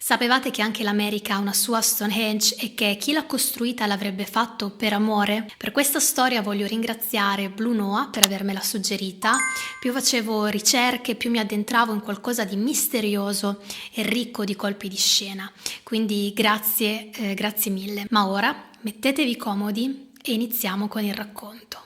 Sapevate che anche l'America ha una sua Stonehenge e che chi l'ha costruita l'avrebbe fatto per amore? Per questa storia voglio ringraziare Blue Noah per avermela suggerita. Più facevo ricerche, più mi addentravo in qualcosa di misterioso e ricco di colpi di scena. Quindi grazie mille. Ma ora mettetevi comodi e iniziamo con il racconto.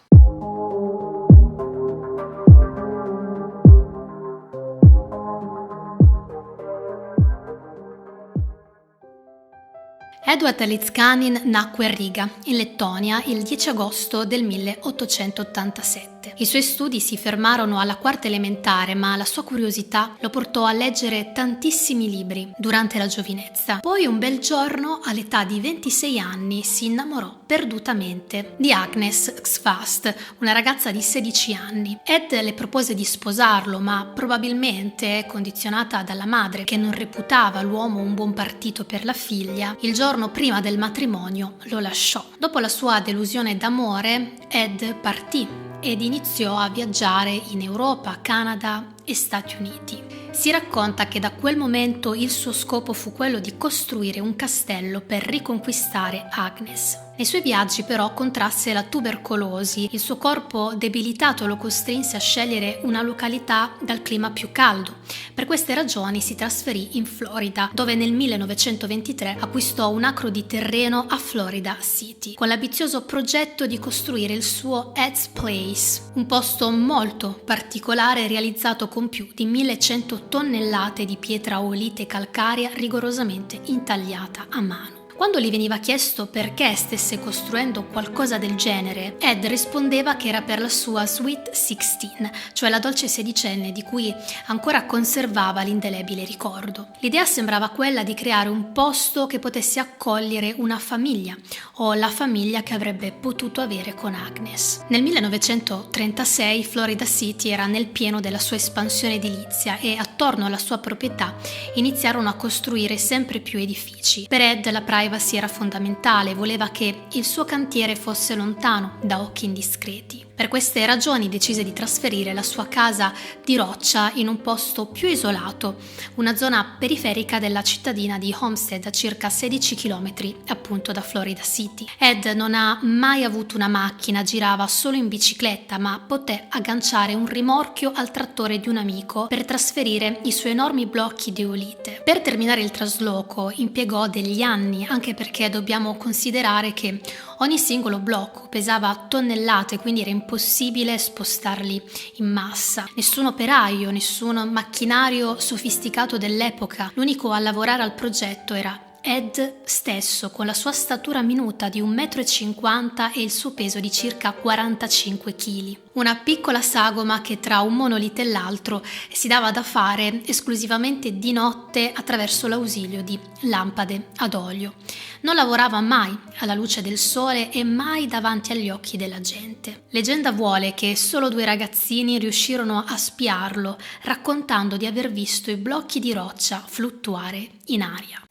Eduard Lizcanin nacque a Riga, in Lettonia, il 10 agosto del 1887. I suoi studi si fermarono alla quarta elementare, ma la sua curiosità lo portò a leggere tantissimi libri durante la giovinezza. Poi un bel giorno, all'età di 26 anni, si innamorò perdutamente di Agnes Xfast, una ragazza di 16 anni. Ed le propose di sposarlo, ma probabilmente, condizionata dalla madre che non reputava l'uomo un buon partito per la figlia, il giorno prima del matrimonio lo lasciò. Dopo la sua delusione d'amore, Ed partì ed iniziò a viaggiare in Europa, Canada e Stati Uniti. Si racconta che da quel momento il suo scopo fu quello di costruire un castello per riconquistare Agnes. Nei suoi viaggi però contrasse la tubercolosi, il suo corpo debilitato lo costrinse a scegliere una località dal clima più caldo. Per queste ragioni si trasferì in Florida, dove nel 1923 acquistò un acro di terreno a Florida City, con l'ambizioso progetto di costruire il suo Ed's Place, un posto molto particolare realizzato con più di 1100 tonnellate di pietra olite calcarea rigorosamente intagliata a mano. Quando gli veniva chiesto perché stesse costruendo qualcosa del genere, Ed rispondeva che era per la sua Sweet 16, cioè la dolce sedicenne di cui ancora conservava l'indelebile ricordo. L'idea sembrava quella di creare un posto che potesse accogliere una famiglia, o la famiglia che avrebbe potuto avere con Agnes. Nel 1936 Florida City era nel pieno della sua espansione edilizia e attorno alla sua proprietà iniziarono a costruire sempre più edifici. Per Ed la privacy era fondamentale, voleva che il suo cantiere fosse lontano da occhi indiscreti. Per queste ragioni decise di trasferire la sua casa di roccia in un posto più isolato, una zona periferica della cittadina di Homestead, a circa 16 km appunto da Florida City. Ed non ha mai avuto una macchina, girava solo in bicicletta, ma poté agganciare un rimorchio al trattore di un amico per trasferire i suoi enormi blocchi di olite. Per terminare il trasloco impiegò degli anni, anche perché dobbiamo considerare che ogni singolo blocco pesava tonnellate, quindi era impossibile spostarli in massa. Nessun operaio, nessun macchinario sofisticato dell'epoca. L'unico a lavorare al progetto era Ed stesso, con la sua statura minuta di 1,50 m e il suo peso di circa 45 kg. Una piccola sagoma che tra un monolite e l'altro si dava da fare esclusivamente di notte attraverso l'ausilio di lampade ad olio. Non lavorava mai alla luce del sole e mai davanti agli occhi della gente. Leggenda vuole che solo 2 ragazzini riuscirono a spiarlo, raccontando di aver visto i blocchi di roccia fluttuare in aria.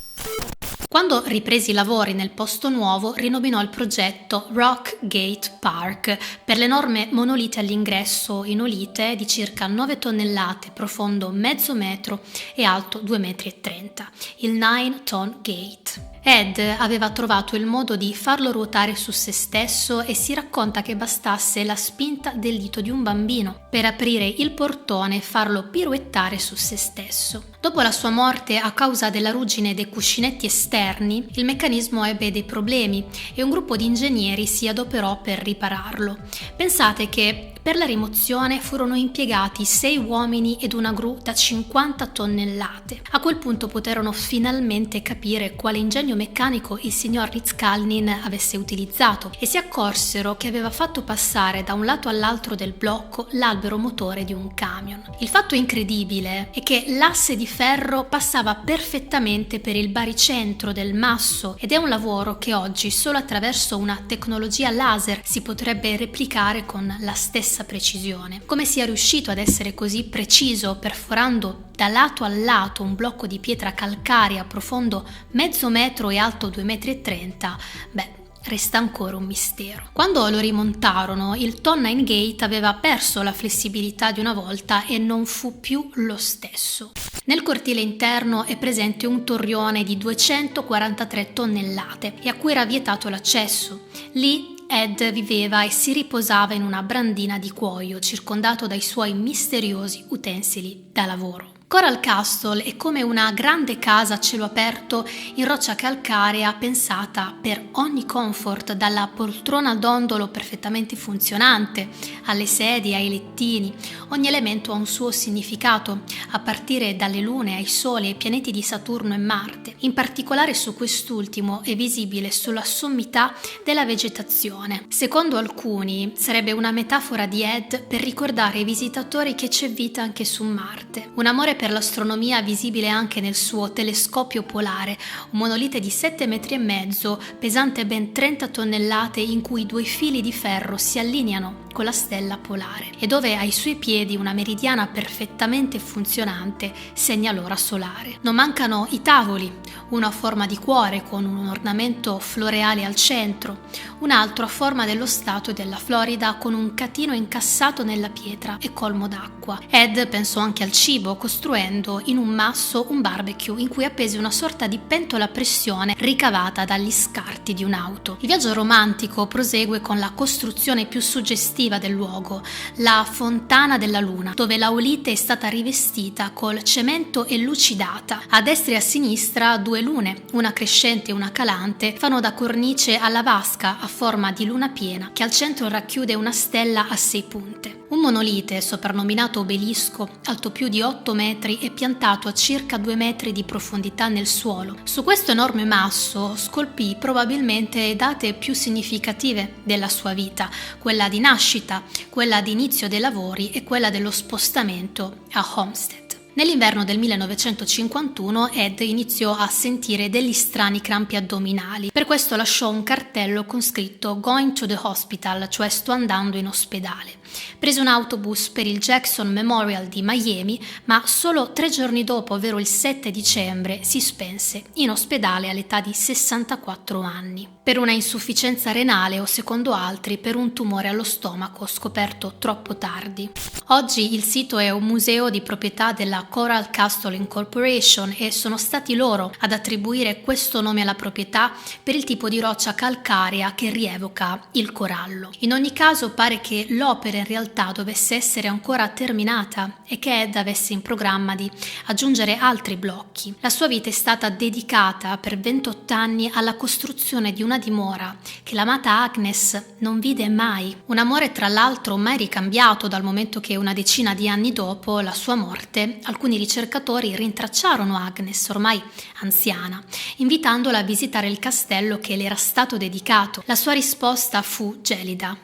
Quando riprese i lavori nel posto nuovo, rinominò il progetto Rock Gate Park per l'enorme monolite all'ingresso in olite di circa 9 tonnellate, profondo mezzo metro e alto 2,30 m, il 9-Ton Gate. Ed aveva trovato il modo di farlo ruotare su se stesso e si racconta che bastasse la spinta del dito di un bambino per aprire il portone e farlo piruettare su se stesso. Dopo la sua morte a causa della ruggine dei cuscinetti esterni, il meccanismo ebbe dei problemi e un gruppo di ingegneri si adoperò per ripararlo. Pensate che per la rimozione furono impiegati 6 uomini ed una gru da 50 tonnellate. A quel punto poterono finalmente capire quale ingegno meccanico il signor Lizcanin avesse utilizzato e si accorsero che aveva fatto passare da un lato all'altro del blocco l'albero motore di un camion. Il fatto incredibile è che l'asse di ferro passava perfettamente per il baricentro del masso ed è un lavoro che oggi solo attraverso una tecnologia laser si potrebbe replicare con la stessa precisione. Come sia riuscito ad essere così preciso perforando da lato a lato un blocco di pietra calcarea profondo mezzo metro e alto 2,30 m, resta ancora un mistero. Quando lo rimontarono, il Tonnine Gate aveva perso la flessibilità di una volta e non fu più lo stesso. Nel cortile interno è presente un torrione di 243 tonnellate e a cui era vietato l'accesso. Lì Ed viveva e si riposava in una brandina di cuoio, circondato dai suoi misteriosi utensili da lavoro. Coral Castle è come una grande casa a cielo aperto in roccia calcarea pensata per ogni comfort, dalla poltrona a dondolo perfettamente funzionante, alle sedie, ai lettini. Ogni elemento ha un suo significato, a partire dalle lune, ai soli, ai pianeti di Saturno e Marte. In particolare su quest'ultimo è visibile sulla sommità della vegetazione. Secondo alcuni sarebbe una metafora di Ed per ricordare ai visitatori che c'è vita anche su Marte. Un amore per l'astronomia visibile anche nel suo telescopio polare, un monolite di 7,5 metri, pesante ben 30 tonnellate, in cui 2 fili di ferro si allineano con la stella polare e dove ai suoi piedi una meridiana perfettamente funzionante segna l'ora solare. Non mancano i tavoli, uno a forma di cuore con un ornamento floreale al centro, un altro a forma dello stato della Florida con un catino incassato nella pietra e colmo d'acqua. Ed pensò anche al cibo, costruendo in un masso un barbecue in cui appese una sorta di pentola a pressione ricavata dagli scarti di un'auto. Il viaggio romantico prosegue con la costruzione più suggestiva del luogo, la Fontana della Luna, dove l'aulite è stata rivestita col cemento e lucidata. A destra e a sinistra 2 lune, una crescente e una calante, fanno da cornice alla vasca a forma di luna piena che al centro racchiude una stella a 6 punte. Un monolite, soprannominato obelisco, alto più di 8 metri e piantato a circa 2 metri di profondità nel suolo. Su questo enorme masso scolpì probabilmente date più significative della sua vita, quella di nascita, quella di inizio dei lavori e quella dello spostamento a Homestead. Nell'inverno del 1951 Ed iniziò a sentire degli strani crampi addominali. Per questo lasciò un cartello con scritto "Going to the hospital", cioè sto andando in ospedale. Prese un autobus per il Jackson Memorial di Miami, ma solo 3 giorni dopo, ovvero il 7 dicembre, si spense in ospedale all'età di 64 anni. Per una insufficienza renale o, secondo altri, per un tumore allo stomaco scoperto troppo tardi. Oggi il sito è un museo di proprietà della Coral Castle Incorporation e sono stati loro ad attribuire questo nome alla proprietà per il tipo di roccia calcarea che rievoca il corallo. In ogni caso pare che l'opera in realtà dovesse essere ancora terminata e che Ed avesse in programma di aggiungere altri blocchi. La sua vita è stata dedicata per 28 anni alla costruzione di una dimora che l'amata Agnes non vide mai. Un amore tra l'altro mai ricambiato, dal momento che una decina di anni dopo la sua morte alcuni ricercatori rintracciarono Agnes, ormai anziana, invitandola a visitare il castello che le era stato dedicato. La sua risposta fu gelida.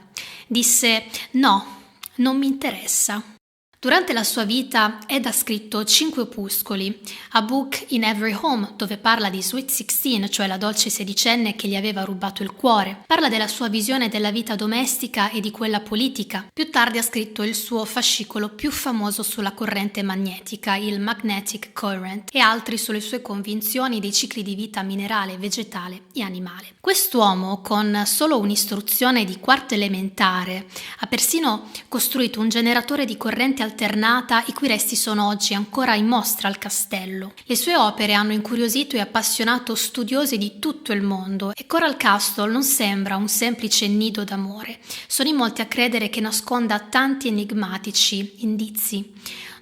Disse: "No, non mi interessa". Durante la sua vita Ed ha scritto 5 opuscoli, A Book in Every Home, dove parla di Sweet 16, cioè la dolce sedicenne che gli aveva rubato il cuore. Parla della sua visione della vita domestica e di quella politica. Più tardi ha scritto il suo fascicolo più famoso sulla corrente magnetica, il Magnetic Current, e altri sulle sue convinzioni dei cicli di vita minerale, vegetale e animale. Quest'uomo, con solo un'istruzione di quarto elementare, ha persino costruito un generatore di corrente alternata i cui resti sono oggi ancora in mostra al castello. Le sue opere hanno incuriosito e appassionato studiosi di tutto il mondo e Coral Castle non sembra un semplice nido d'amore. Sono in molti a credere che nasconda tanti enigmatici indizi.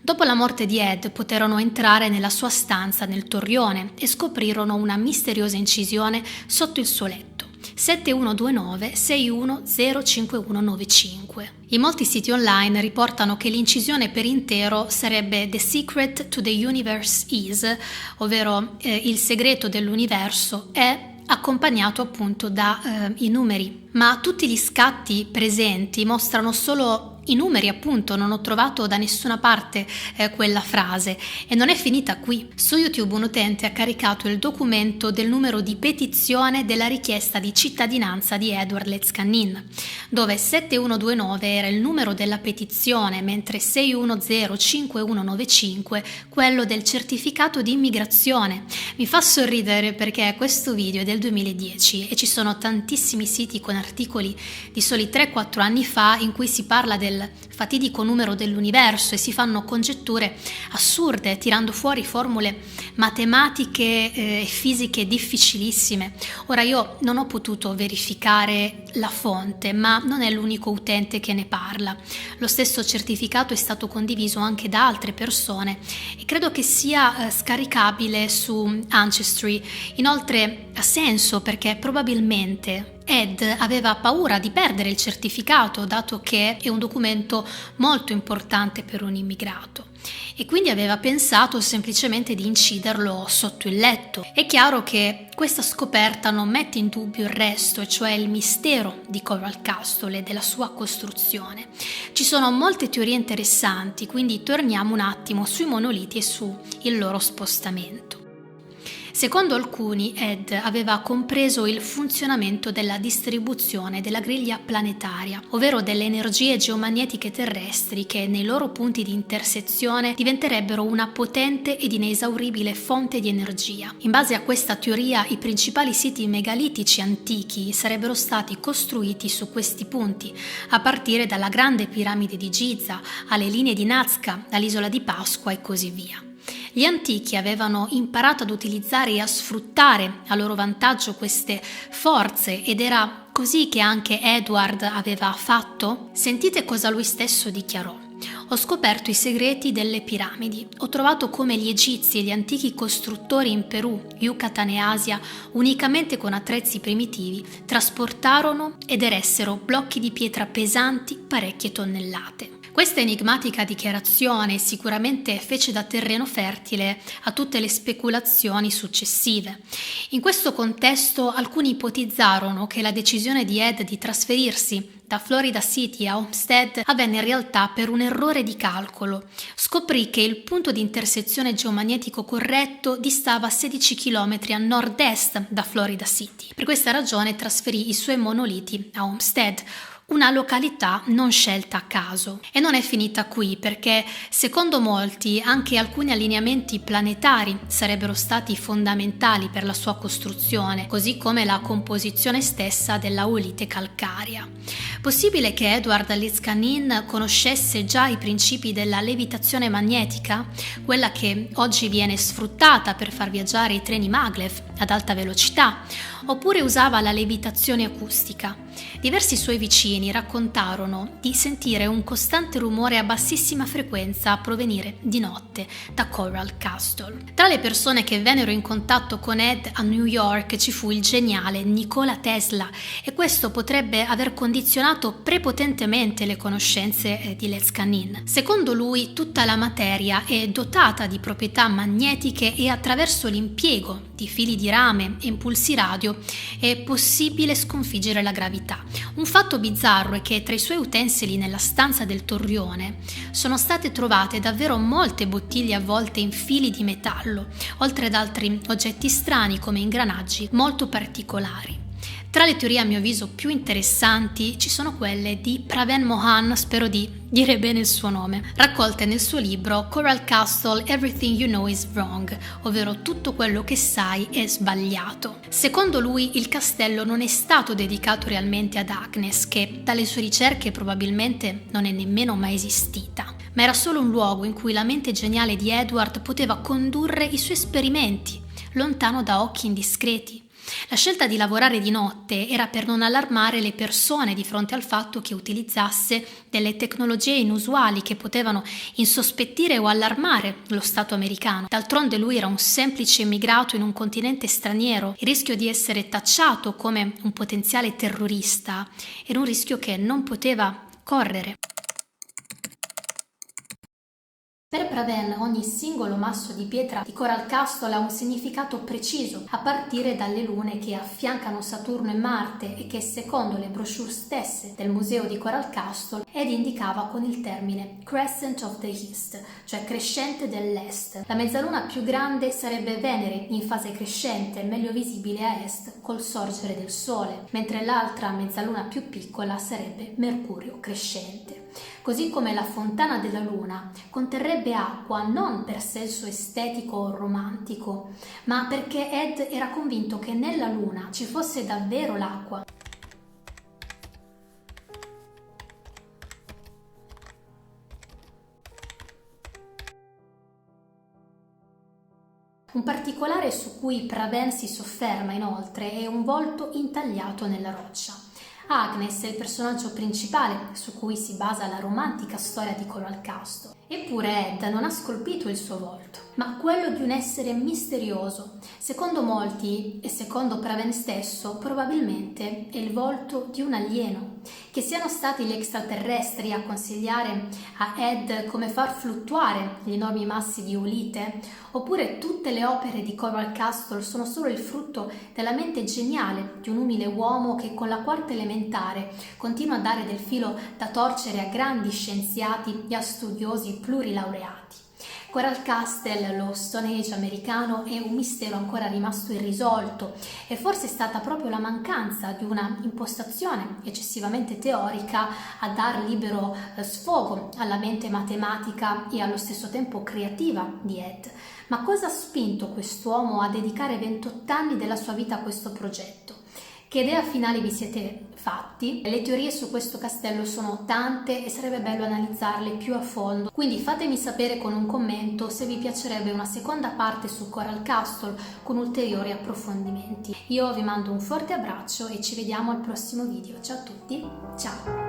Dopo la morte di Ed poterono entrare nella sua stanza nel torrione e scoprirono una misteriosa incisione sotto il suo letto. 7129-610595. In molti siti online riportano che l'incisione per intero sarebbe The Secret to the Universe Is, ovvero il segreto dell'universo è, accompagnato appunto da i numeri. Ma tutti gli scatti presenti mostrano solo i numeri, appunto. Non ho trovato da nessuna parte quella frase, e non è finita qui. Su YouTube un utente ha caricato il documento del numero di petizione della richiesta di cittadinanza di Edward Lezcanin, dove 7129 era il numero della petizione, mentre 6105195 quello del certificato di immigrazione. Mi fa sorridere perché questo video è del 2010 e ci sono tantissimi siti con articoli di soli 3-4 anni fa in cui si parla del del fatidico numero dell'universo e si fanno congetture assurde, tirando fuori formule matematiche e fisiche difficilissime. Ora, io non ho potuto verificare la fonte, ma non è l'unico utente che ne parla. Lo stesso certificato è stato condiviso anche da altre persone e credo che sia scaricabile su Ancestry. Inoltre ha senso perché probabilmente Ed aveva paura di perdere il certificato, dato che è un documento molto importante per un immigrato, e quindi aveva pensato semplicemente di inciderlo sotto il letto. È chiaro che questa scoperta non mette in dubbio il resto, e cioè il mistero di Coral Castle e della sua costruzione. Ci sono molte teorie interessanti, quindi torniamo un attimo sui monoliti e su il loro spostamento. Secondo alcuni, Ed aveva compreso il funzionamento della distribuzione della griglia planetaria, ovvero delle energie geomagnetiche terrestri che nei loro punti di intersezione diventerebbero una potente ed inesauribile fonte di energia. In base a questa teoria, i principali siti megalitici antichi sarebbero stati costruiti su questi punti, a partire dalla grande piramide di Giza, alle linee di Nazca, all'isola di Pasqua e così via. Gli antichi avevano imparato ad utilizzare e a sfruttare a loro vantaggio queste forze, ed era così che anche Edward aveva fatto? Sentite cosa lui stesso dichiarò. Ho scoperto i segreti delle piramidi. Ho trovato come gli egizi e gli antichi costruttori in Perù, Yucatan e Asia, unicamente con attrezzi primitivi, trasportarono ed eressero blocchi di pietra pesanti parecchie tonnellate. Questa enigmatica dichiarazione sicuramente fece da terreno fertile a tutte le speculazioni successive. In questo contesto alcuni ipotizzarono che la decisione di Ed di trasferirsi da Florida City a Homestead avvenne in realtà per un errore di calcolo. Scoprì che il punto di intersezione geomagnetico corretto distava 16 km a nord-est da Florida City. Per questa ragione trasferì i suoi monoliti a Homestead, una località non scelta a caso. E non è finita qui, perché secondo molti anche alcuni allineamenti planetari sarebbero stati fondamentali per la sua costruzione, così come la composizione stessa della oolite calcarea. Possibile che Edward Litscanin conoscesse già i principi della levitazione magnetica, quella che oggi viene sfruttata per far viaggiare i treni maglev ad alta velocità, oppure usava la levitazione acustica. Diversi suoi vicini raccontarono di sentire un costante rumore a bassissima frequenza provenire di notte da Coral Castle. Tra le persone che vennero in contatto con Ed a New York ci fu il geniale Nikola Tesla, e questo potrebbe aver condizionato prepotentemente le conoscenze di Letschanin. Secondo lui, tutta la materia è dotata di proprietà magnetiche e attraverso l'impiego di fili di rame e impulsi radio è possibile sconfiggere la gravità. Un fatto bizzarro è che tra i suoi utensili nella stanza del torrione sono state trovate davvero molte bottiglie avvolte in fili di metallo, oltre ad altri oggetti strani come ingranaggi molto particolari. Tra le teorie a mio avviso più interessanti ci sono quelle di Praven Mohan, spero di dire bene il suo nome, raccolte nel suo libro Coral Castle Everything You Know Is Wrong, ovvero tutto quello che sai è sbagliato. Secondo lui il castello non è stato dedicato realmente ad Agnes, che dalle sue ricerche probabilmente non è nemmeno mai esistita, ma era solo un luogo in cui la mente geniale di Edward poteva condurre i suoi esperimenti, lontano da occhi indiscreti. La scelta di lavorare di notte era per non allarmare le persone di fronte al fatto che utilizzasse delle tecnologie inusuali che potevano insospettire o allarmare lo Stato americano. D'altronde lui era un semplice immigrato in un continente straniero. Il rischio di essere tacciato come un potenziale terrorista era un rischio che non poteva correre. Per Praven ogni singolo masso di pietra di Coral Castle ha un significato preciso, a partire dalle lune che affiancano Saturno e Marte e che, secondo le brochure stesse del museo di Coral Castle, Ed indicava con il termine Crescent of the East, cioè crescente dell'est. La mezzaluna più grande sarebbe Venere in fase crescente, meglio visibile a est col sorgere del Sole, mentre l'altra mezzaluna più piccola sarebbe Mercurio crescente. Così come la fontana della luna conterrebbe acqua non per senso estetico o romantico, ma perché Ed era convinto che nella luna ci fosse davvero l'acqua. Un particolare su cui Pravin si sofferma inoltre è un volto intagliato nella roccia. Agnes è il personaggio principale su cui si basa la romantica storia di Coral Castle. Eppure Ed non ha scolpito il suo volto, ma quello di un essere misterioso. Secondo molti, e secondo Pravin stesso, probabilmente è il volto di un alieno. Che siano stati gli extraterrestri a consigliare a Ed come far fluttuare gli enormi massi di Ulite, oppure tutte le opere di Coral Castle sono solo il frutto della mente geniale di un umile uomo che con la quarta elementare continua a dare del filo da torcere a grandi scienziati e a studiosi plurilaureati. Coral Castle, lo Stone Age americano, è un mistero ancora rimasto irrisolto e forse è stata proprio la mancanza di una impostazione eccessivamente teorica a dar libero sfogo alla mente matematica e allo stesso tempo creativa di Ed. Ma cosa ha spinto quest'uomo a dedicare 28 anni della sua vita a questo progetto? Che idea finale vi siete fatti? Le teorie su questo castello sono tante e sarebbe bello analizzarle più a fondo, quindi fatemi sapere con un commento se vi piacerebbe una seconda parte su Coral Castle con ulteriori approfondimenti. Io vi mando un forte abbraccio e ci vediamo al prossimo video. Ciao a tutti, ciao!